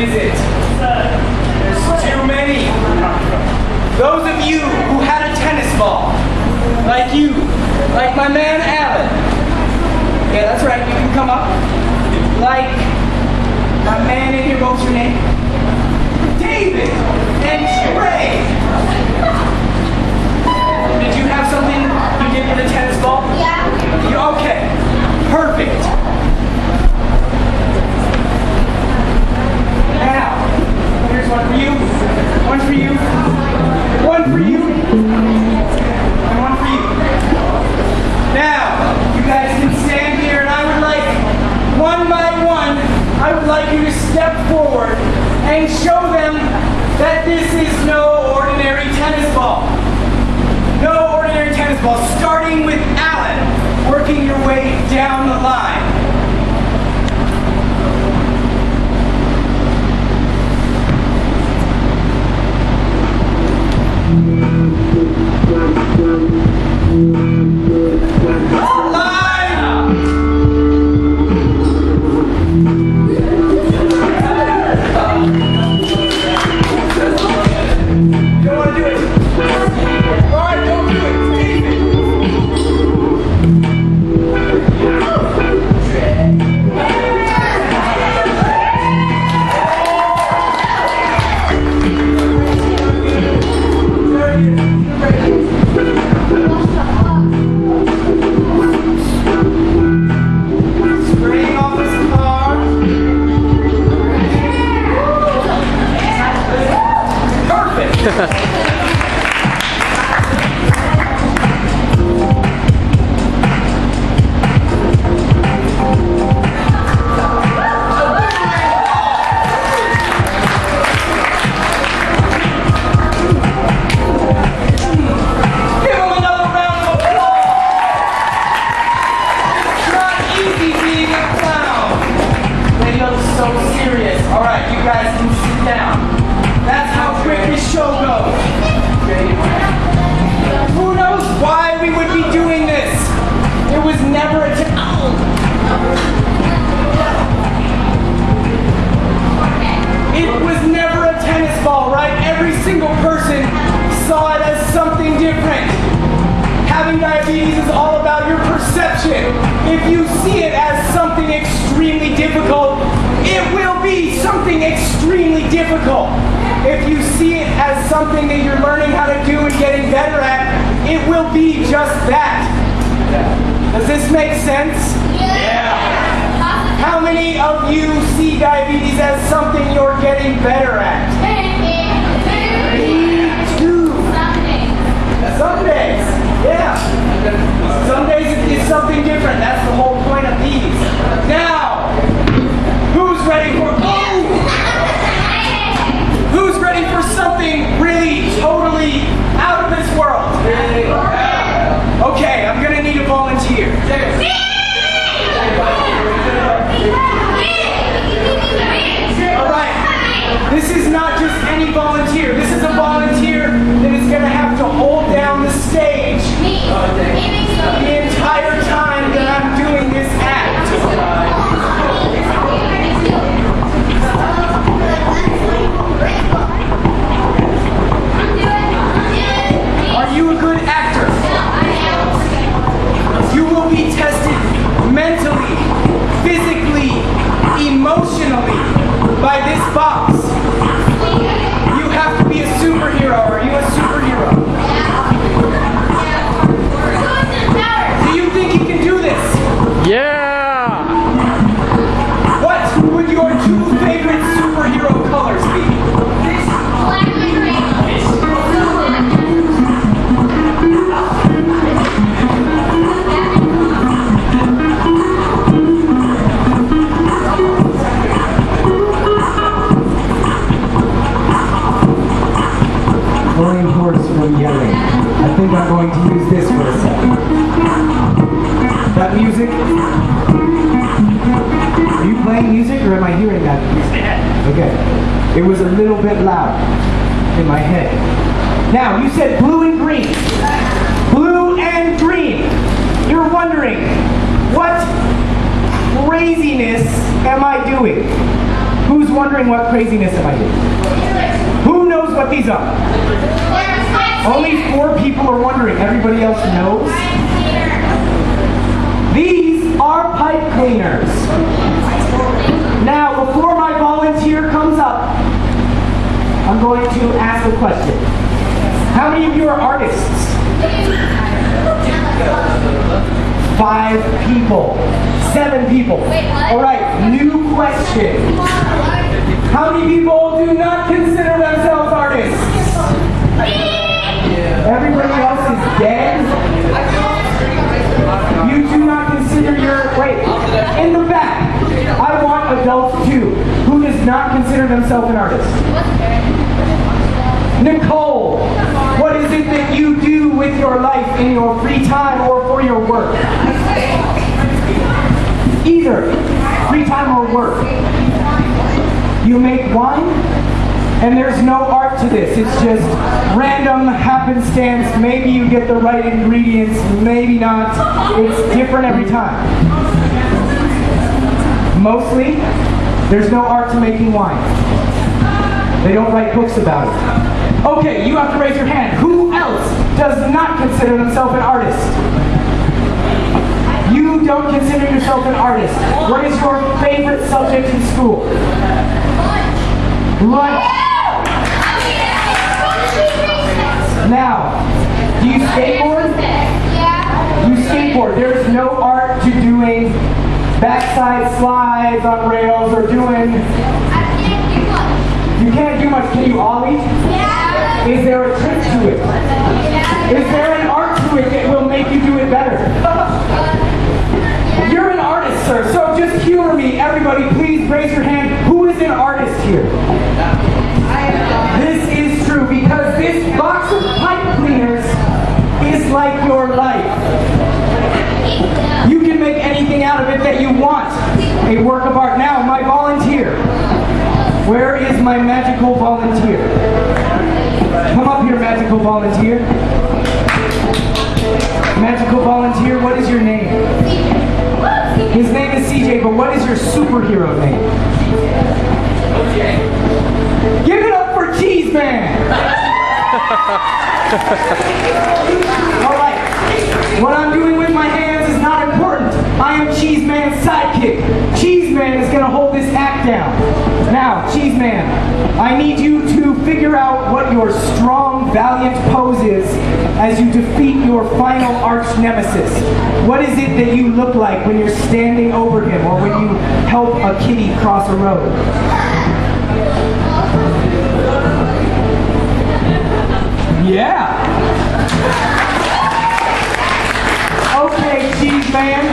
is it? There's too many. Those of you who had a tennis ball, like you, like my man Alan. Yeah, that's right, you can come up. Like my man in here, what's your name? David and Trey. Did you have something you did with a tennis ball? Yeah. Okay, perfect. Now, here's one for you, one for you, one for you, and one for you. Now, you guys can stand here, and I would like, one by one, I would like you to step forward and show them that this is no ordinary tennis ball. No ordinary tennis ball, starting with Alan, working your way down the line. Diabetes is all about your perception. If you see it as something extremely difficult, it will be something extremely difficult. If you see it as something that you're learning how to do and getting better at, it will be just that. Does this make sense? Yeah. How many of you see diabetes as something you're getting better at? Me too. Some days. Yeah. Some days it's something different. That's the whole point of these. Now, who's ready for who's ready for something really totally out of this world? Okay, I'm gonna need a volunteer. Alright. This is not just any volunteer. This is a volunteer that is gonna have to hold down the stage the entire time that I'm doing this act. Are you a good actor? You will be tested mentally, physically, emotionally by this box. You have to be a superhero. Are you a superhero? Do you think you can do this? Yeah! What would your two favorite superhero colors be? Black and green. Going hoarse from yelling. I think I'm going to use this for a second. That music? Are you playing music or am I hearing that music? Okay. It was a little bit loud in my head. Now, you said blue and green. Blue and green. You're wondering, what craziness am I doing? Who's Who's wondering what craziness am I doing? Who knows what these are? Only 4 people are wondering. Everybody else knows? These are pipe cleaners. Now, before my volunteer comes up, I'm going to ask a question. How many of you are artists? 5 people. 7 people. All right, new question. How many people do not consider themselves artists? Everybody else is dead? You do not consider wait, in the back, I want adults too. Who does not consider themselves an artist? Nicole, what is it that you do with your life in your free time or for your work? Either free time or work. You make wine, and there's no art to this. It's just random happenstance. Maybe you get the right ingredients, maybe not. It's different every time. Mostly, there's no art to making wine. They don't write books about it. Okay, you have to raise your hand. Who else does not consider themselves an artist? You don't consider yourself an artist. What is your favorite subject in school? Lunch. Now, do you skateboard? You skateboard. There's no art to doing backside slides on rails or doing... You can't do much. Can you ollie? Is there a trick to it? Is there an art to it that will make you do it better? You're an artist, sir, so just humor me. Everybody, please raise your hand. Who is an artist here? This is true, because this box of pipe cleaners is like your life. You can make anything out of it that you want. A work of art. Now, my volunteer. Where is my magical volunteer? Come up here, magical volunteer. Magical volunteer, what is your name? His name is CJ, but what is your superhero name? Give it up for Cheese Man! Alright, what I'm doing with my hands is not important. I am Cheese Man's sidekick. Cheese Man is going to hold this act down. Now, Cheese Man, I need you to figure out what your strong, valiant pose is as you defeat your final arch nemesis. What is it that you look like when you're standing over him or when you help a kitty cross a road? Yeah. Okay, Cheese Man.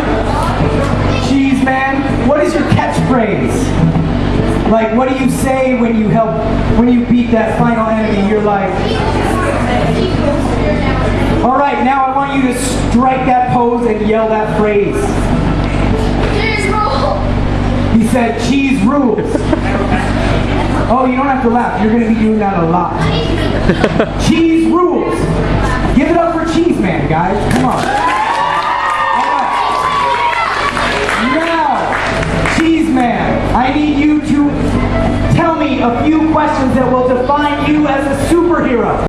Cheese Man, what is your catchphrase? Like, what do you say when you beat that final enemy in your life? All right, now I want you to strike that pose and yell that phrase. Cheese roll. He said, cheese rules. Oh, you don't have to laugh. You're going to be doing that a lot. Cheese rules. Give it up for Cheese Man, guys. Come on. Now, Cheese Man, I need you to tell me a few questions that will define you as a superhero.